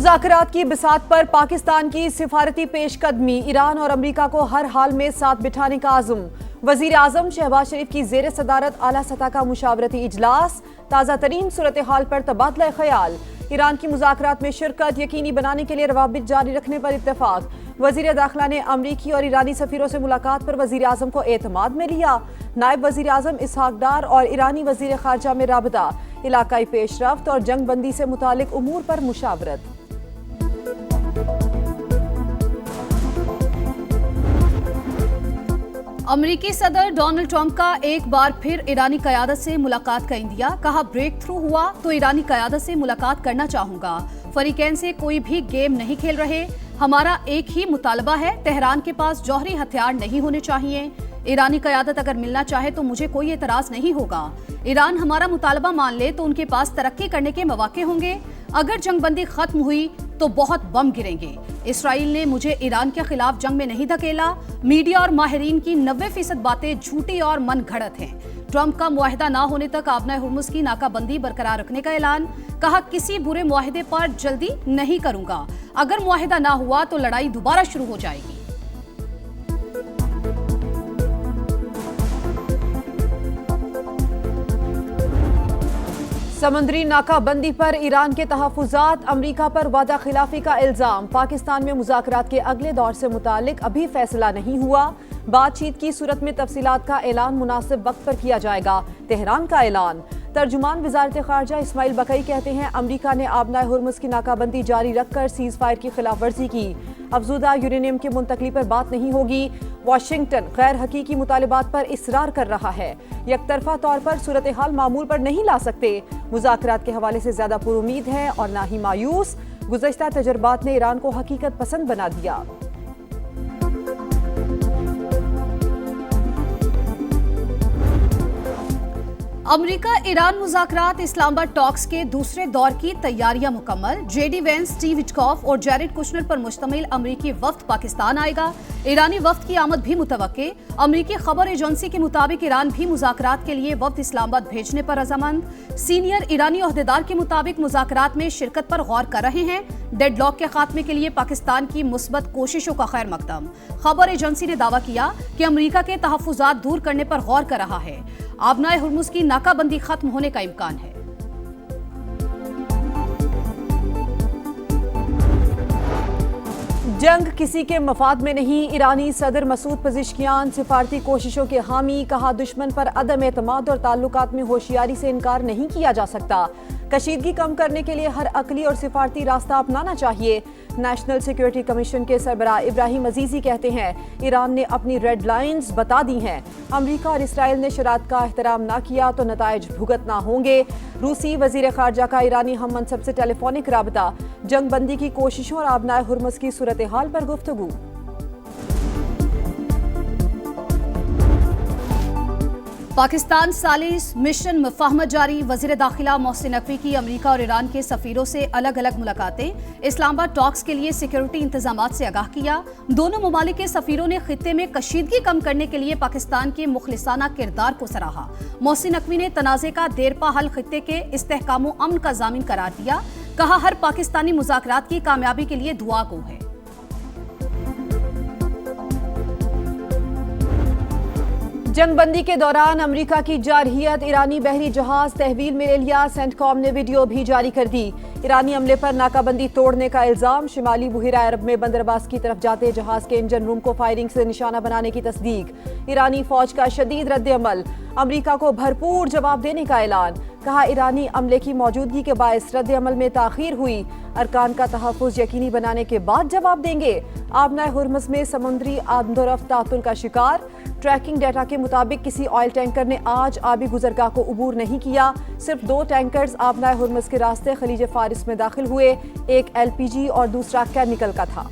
मुज़ाकरात की बिसात पर पाकिस्तान की सिफारती पेशकदमी, ईरान और अमरीका को हर हाल में साथ बिठाने का आज़म। वज़ीर आज़म शहबाज शरीफ की ज़ेर सदारत आला सतह का मुशावरती इजलास, ताज़ा तरीन सूरत हाल पर तबादला ख्याल। ईरान की मुज़ाकरात में शिरकत यकीनी बनाने के लिए रवाबित जारी रखने पर इत्तेफाक। वज़ीर दाखिला ने अमरीकी और ईरानी सफ़ीरों से मुलाकात पर वज़ीर आज़म को एतमाद में लिया। नायब वज़ीर आज़म इसहाक डार और ईरानी वज़ीर ख़ारजा में राबता, इलाकाई पेशरफ्त और जंग बंदी से मुतालिक उमूर पर मुशावरत। अमरीकी सदर डोनाल्ड ट्रंप का एक बार फिर ईरानी क़यादत से मुलाकात का इंदिया, कहा ब्रेक थ्रू हुआ तो ईरानी क़यादत से मुलाकात करना चाहूंगा। फरीकैन से कोई भी गेम नहीं खेल रहे, हमारा एक ही मुतालबा है, तेहरान के पास जौहरी हथियार नहीं होने चाहिए। ईरानी क़यादत अगर मिलना चाहे तो मुझे कोई एतराज नहीं होगा। ईरान हमारा मुतालबा मान ले तो उनके पास तरक्की करने के मौके होंगे। अगर जंगबंदी खत्म हुई तो बहुत बम गिरेंगे। इसराइल ने मुझे ईरान के खिलाफ जंग में नहीं धकेला। मीडिया और माहिरीन की 90% बातें झूठी और मन घड़त हैं। ट्रंप का मुआहिदा ना होने तक आबना हुर्मुज़ की नाकाबंदी बरकरार रखने का ऐलान, कहा किसी बुरे मुआहिदे पर जल्दी नहीं करूंगा। अगर मुआहिदा ना हुआ तो लड़ाई दोबारा शुरू हो जाएगी। समंदरी नाकाबंदी पर ईरान के तहफ़्फ़ुज़ात, अमरीका पर वादा खिलाफी का इल्ज़ाम। पाकिस्तान में मुज़ाकरात के अगले दौर से मुतालिक अभी फैसला नहीं हुआ। बातचीत की सूरत में तफसीलात का ऐलान मुनासिब वक्त पर किया जाएगा। तेहरान का ऐलान। तर्जुमान वज़ारत ख़ारजा इस्माइल बकई कहते हैं अमरीका ने आबना हुर्मुज़ की नाकाबंदी जारी रखकर सीज़ फायर की खिलाफ वर्जी की। अफज़ूदा यूरेनियम की मुंतकली पर बात नहीं होगी। वाशिंगटन गैर हकीकी मुतालिबात पर इसरार कर रहा है। यकतरफा तौर पर सूरत हाल मामूल पर नहीं ला सकते। मुज़ाकरात के हवाले से ज्यादा पुरुमीद है और ना ही मायूस। गुज़श्ता तजर्बात ने ईरान को हकीकत पसंद बना दिया। अमरीका ईरान मुज़ाकरात इस्लामाबाद टॉक्स के दूसरे दौर की तैयारियां मुकम्मल। जेडी वेंस, स्टीव विटकॉफ और जैरेड कुशनर पर मुश्तमिल अमरीकी वफ्द पाकिस्तान आएगा। ईरानी वफ्द की आमद भी मुतवक्के। अमरीकी खबर एजेंसी के मुताबिक ईरान भी मुज़ाकरात के लिए वफ्द इस्लामाबाद भेजने पर रजामंद। सीनियर ईरानी ओहदेदार के मुताबिक मुज़ाकरात में शिरकत पर गौर कर रहे हैं। डेडलॉक के खात्मे के लिए पाकिस्तान की मुस्बत कोशिशों का खैर मकदम। खबर एजेंसी ने दावा किया कि अमरीका के तहफ़्फ़ुज़ात दूर करने पर गौर कर रहा है। आबनाए हुर्मुज़ की नाकाबंदी खत्म होने का इम्कान है। जंग किसी के मफाद में नहीं, ईरानी सदर मसूद पज़िश्कियान सिफारती कोशिशों के हामी, कहा दुश्मन पर अदम एतमाद और ताल्लुकात में होशियारी से इनकार नहीं किया जा सकता। कशीदगी कम करने के लिए हर अकली और सिफारती रास्ता अपनाना चाहिए। नेशनल सिक्योरिटी कमीशन के सरबराह इब्राहिम अजीजी कहते हैं ईरान ने अपनी रेड लाइन्स बता दी हैं। अमरीका और इसराइल ने शरात का एहतराम ना किया तो नताइज भुगतना होंगे। रूसी वजीर खारजा का ईरानी हम मनसब से टेलीफोनिक राबता, जंग बंदी की कोशिशों और आबनाए हुर्मुज़ की सूरत हाल पर गुफ्तगू। पाकिस्तान सालिस मिशन मुफाहमत जारी। वज़ीर दाखिला मोहसिन नकवी की अमरीका और ईरान के सफ़ीरों से अलग अलग मुलाकातें। इस्लामाबाद टॉक्स के लिए सिक्योरिटी इंतजामात से आगाह किया। दोनों ममालिक के सफ़ीरों ने खित्ते में कशीदगी कम करने के लिए पाकिस्तान के मुखलिसाना किरदार को सराहा। मोहसिन नकवी ने तनाज़े का देरपा हल खित्ते के इस्तेहकाम व अमन का ज़ामिन करार दिया। कहा हर पाकिस्तानी मुज़ाकरात की कामयाबी के लिए दुआ गो है। जंगबंदी के दौरान अमरीका की जारहियत, ईरानी बहरी जहाज तहवील में ले लिया। सेंटकॉम ने वीडियो भी जारी कर दी। ईरानी अमले पर नाकाबंदी तोड़ने का इल्जाम। शिमाली बुहिरा अरब में बंदरबास की तरफ जाते जहाज के इंजन रूम को फायरिंग से निशाना बनाने की तस्दीक। ईरानी फौज का शदीद रद्द अमल, अमरीका को भरपूर जवाब देने का ऐलान। कहा ईरानी अमले की मौजूदगी के बायस रद्द अमल में ताखीर हुई। अरकान का तहफ़्फ़ुज़ यकीनी बनाने के बाद जवाब देंगे। आबनाए हुर्मुज़ में समुद्री आमदोरफ्त तातुल का शिकार। ट्रैकिंग डाटा के मुताबिक किसी ऑयल टैंकर ने आज आबी गुजरगाह को उबूर नहीं किया। सिर्फ 2 टैंकर्स आबनाए हुर्मुज़ के रास्ते खलीज फारिस में दाखिल हुए। एक LPG और दूसरा केमिकल का था।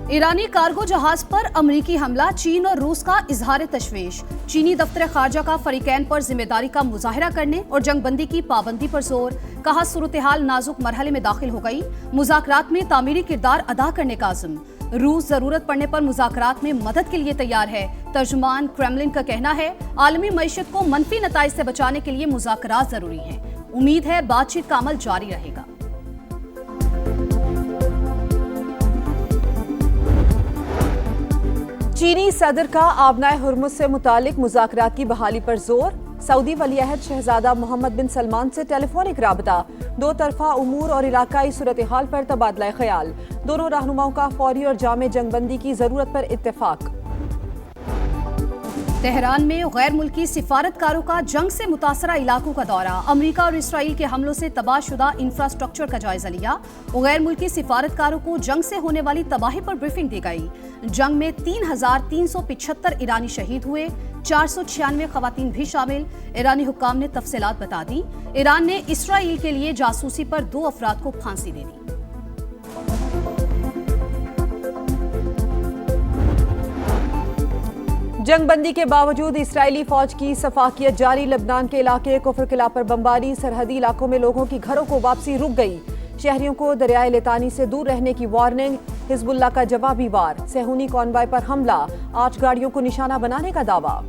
ईरानी कार्गो जहाज पर अमरीकी हमला, चीन और रूस का इजहार तशवीश। चीनी दफ्तर खारजा का फरीकैन पर जिम्मेदारी का मुजाहरा करने और जंगबंदी की पाबंदी पर जोर। कहा सूरत हाल नाजुक मरहले में दाखिल हो गई, मुज़ाकरात में तामीरी किरदार अदा करने का आज़म। रूस जरूरत पड़ने पर मुज़ाकरात में मदद के लिए तैयार है। तर्जुमान क्रेमलिन का कहना है आलमी मईशत को मनफी नताइज से बचाने के लिए मुज़ाकरात जरूरी हैं। उम्मीद है बातचीत का अमल जारी रहेगा। चीनी सदर का आबनाए हुर्मुज से मुतालिक मुज़ाकरात की बहाली पर जोर। सऊदी वलीअहद शहजादा मोहम्मद बिन सलमान से टेलीफोनिक राबता। दो तरफा उमूर और इलाकाई सूरत हाल पर तबादला ख्याल। दोनों रहनुमाओं का फौरी और जामे जंगबंदी की जरूरत पर इत्तेफाक। तेहरान में गैर मुल्की सिफारतकारों का जंग से मुतासरा इलाकों का दौरा। अमेरिका और इसराइल के हमलों से तबाहशुदा इंफ्रास्ट्रक्चर का जायजा लिया। गैर मुल्की सिफारतकारों को जंग से होने वाली तबाही पर ब्रीफिंग दी गई। जंग में 3,375 ईरानी शहीद हुए, 496 खवातीन भी शामिल। ईरानी हुक्काम ने तफसीलात बता दी। ईरान ने इसराइल के लिए जासूसी पर 2 अफराद को फांसी दे दी। जंगबंदी के बावजूद इसराइली फौज की सफाकियत जारी। लबनान के इलाके कुफर किला पर बमबारी। सरहदी इलाकों में लोगों की घरों को वापसी रुक गई। शहरियों को दरियाए लितानी से दूर रहने की वार्निंग। हिजबुल्लाह का जवाबी वार। सेहूनी कॉन्वॉय पर हमला। 8 गाड़ियों को निशाना बनाने का दावा।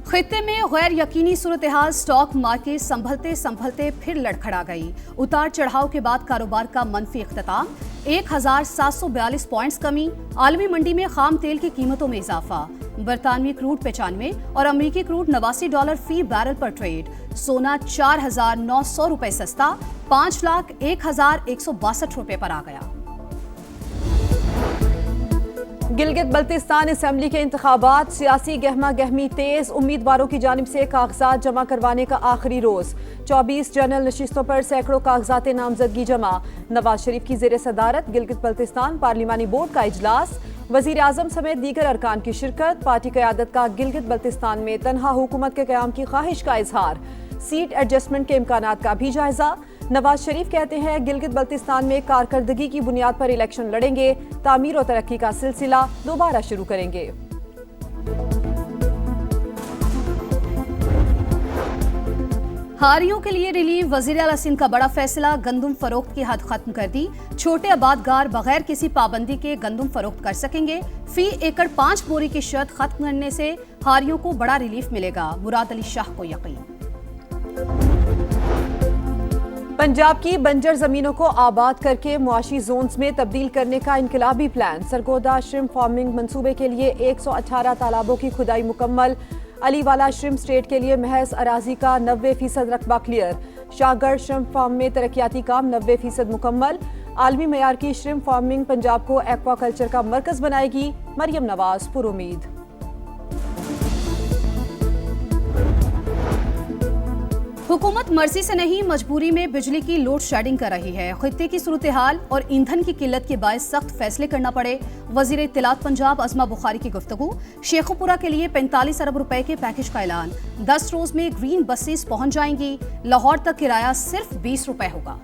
खित्ते में गैर यकीनी सूरत हाल। स्टॉक मार्केट संभलते संभलते फिर लड़खड़ा गई। उतार चढ़ाव के बाद कारोबार का मनफी इख्तिताम। 1,742 पॉइंट्स कमी। आलमी मंडी में खाम तेल की कीमतों में इजाफा। बरतानवी क्रूड 95 और अमेरिकी क्रूड $89 फी बैरल पर ट्रेड। सोना 4,900 रुपए सस्ता, 5,01,162 रुपए पर आ गया। गिलगित बल्तिस्तान असेंबली के इंतखाबात। सियासी गहमा गहमी तेज। उम्मीदवारों की जानिब से कागजात जमा करवाने का आखिरी रोज। 24 जनरल नशिस्तों पर सैकड़ों कागजात नामजदगी जमा। नवाज शरीफ की जेर सदारत गिलगित बल्तिस्तान पार्लिमानी बोर्ड का इजलास। वजीर आजम समेत दीगर अरकान की शिरकत। पार्टी क़यादत का गिलगित बल्तिस्तान में तनहा हुकूमत के क़याम की ख्वाहिश का इजहार। सीट एडजस्टमेंट के इम्कानात का भी जायजा। नवाज शरीफ कहते हैं गिलगित बल्तिस्तान में कारकर्दगी की बुनियाद पर इलेक्शन लड़ेंगे। तामीर और तरक्की का सिलसिला दोबारा शुरू करेंगे। हारियों के लिए रिलीफ। वजीर आला सिंध का बड़ा फैसला। गंदुम फरोख्त की हद खत्म कर दी। छोटे आबादगार बगैर किसी पाबंदी के गंदुम फरोख्त कर सकेंगे। फी एकड़ 5 बोरी की शर्त खत्म करने से हारियों को बड़ा रिलीफ मिलेगा। मुराद अली शाह को यकीन। पंजाब की बंजर जमीनों को आबाद करके मुआशी जोन्स में तब्दील करने का इनकलाबी प्लान। सरगोदा श्रिम्प फार्मिंग मंसूबे के लिए 118 तालाबों की खुदाई मुकम्मल। अलीवाला श्रिम्प स्टेट के लिए महज अराजी का 90% रकबा क्लियर। शाहगढ़ श्रिम्प फार्म में तरक्याती काम 90% मुकम्मल। आलमी मयार की श्रिम्प फार्मिंग पंजाब को एक्वाकल्चर का मरकज बनाएगी। मरियम नवाज पुरुमीद। हुकूमत मर्जी से नहीं मजबूरी में बिजली की लोड शेडिंग कर रही है। खित्ते की सूरत हाल और ईंधन की किल्लत के बायस सख्त फैसले करना पड़े। वजीर इत्तलात पंजाब अज़मा बुखारी की गुफ्तगू। शेखुपुरा के लिए 45 अरब रुपए के पैकेज का ऐलान। 10 रोज में ग्रीन बसेस पहुंच जाएंगी। लाहौर तक किराया सिर्फ 20 रुपए होगा।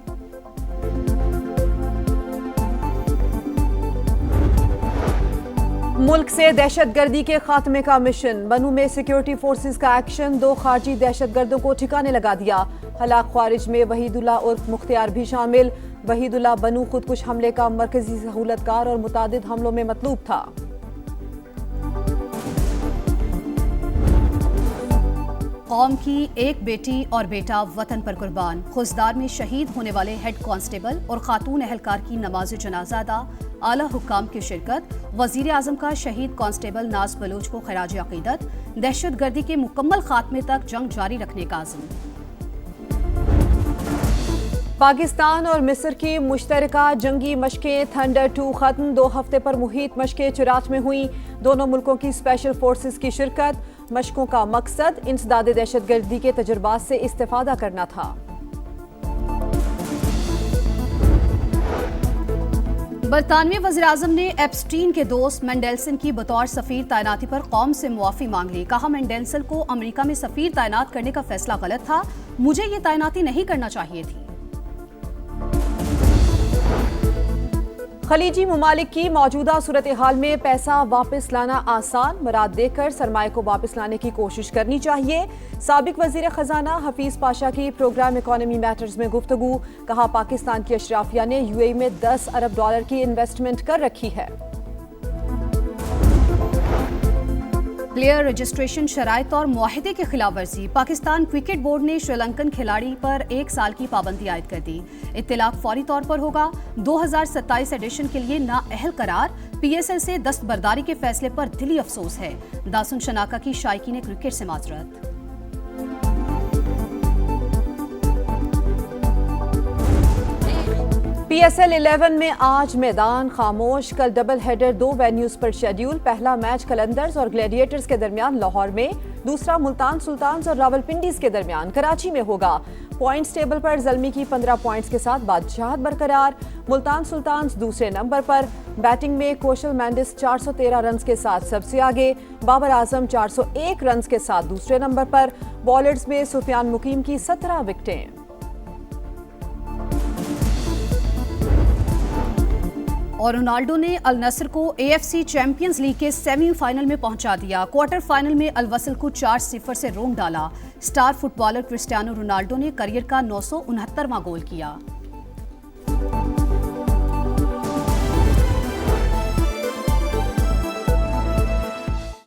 मुल्क से दहशतगर्दी के खात्मे का मिशन। बनू में सिक्योरिटी फोर्सेस का एक्शन। 2 खारजी दहशतगर्दों को ठिकाने लगा दिया। हलाक ख्वारिज में वहीदुल्ला उर्फ मुख्तियार भी शामिल। वहीदुल्ला बनू खुदकुश हमले का मरकजी सहूलतकार और मुतादिद हमलों में मतलूब था। कौम की एक बेटी और बेटा वतन पर कुर्बान। खुजदार में शहीद होने वाले हेड कांस्टेबल और खातून एहलकार की नमाज जनाजा अदा। आला हुक्काम की शिरकत। वजीर आजम का शहीद कांस्टेबल नाज बलोच को खराज अकीदत। दहशतगर्दी के मुकम्मल खात्मे तक जंग जारी रखने का आज़म। पाकिस्तान और मिस्र की मुश्तरका जंगी मशकें थंडर 2 खत्म। 2 हफ्ते पर मुहित मशकें चुराच में हुई। दोनों मुल्कों की स्पेशल फोर्सेस की शिरकत। मशकों का मकसद इंसदाद दहशतगर्दी के तजुर्बात से इस्तेफादा करना था। बरतानवी वज़ीर आज़म ने एप्स्टीन के दोस्त मेंडेलसन की बतौर सफीर तैनाती पर कौम से मुआफ़ी मांग ली। कहा मेंडेलसन को अमेरिका में सफीर तैनात करने का फैसला गलत था। मुझे ये तैनाती नहीं करना चाहिए थी। खलीजी ममालिक की मौजूदा सूरत हाल में पैसा वापस लाना आसान, मुराद देकर सरमाए को वापस लाने की कोशिश करनी चाहिए। साबिक वजीर खजाना हफीज पाशा की प्रोग्राम इकोनॉमी मैटर्स में गुफ्तगू, कहा पाकिस्तान की अशराफिया ने यूएई में $10 अरब की इन्वेस्टमेंट कर रखी है। प्लेयर रजिस्ट्रेशन शराइत और मुआहिदे की खिलाफ वर्जी, पाकिस्तान क्रिकेट बोर्ड ने श्रीलंकन खिलाड़ी पर 1 साल की पाबंदी आयद कर दी। इत्तलाक फौरी तौर पर होगा। 2027 एडिशन के लिए नाअहल करार, PSL से दस्तबरदारी के फैसले पर दिली अफसोस है। दासुन शनाका की शायकी ने क्रिकेट से माजरत। PSL 11 में आज मैदान खामोश, कल डबल हेडर 2 वेन्यूज पर शेड्यूल। पहला मैच कलंदर्स और ग्लैडिएटर्स के दरमियान लाहौर में, दूसरा मुल्तान सुल्तान्स और रावलपिंडीज के दरमियान कराची में होगा। पॉइंट्स टेबल पर ज़ल्मी की 15 पॉइंट्स के साथ बादशाहत बरकरार। मुल्तान सुल्तान्स दूसरे नंबर पर। बैटिंग में कौशल मेंडिस 413 रन के साथ सबसे आगे, बाबर आजम 401 रन के साथ दूसरे नंबर पर। बॉलर्स में सुफियान मुकीम की 17 विकेटें। और रोनाल्डो ने अल नसर को AFC चैंपियंस लीग के सेमीफाइनल में पहुंचा दिया। क्वार्टर फाइनल में अल वसल को 4-0 से रोक डाला। स्टार फुटबॉलर क्रिस्टियानो रोनाल्डो ने करियर का 969वां गोल किया।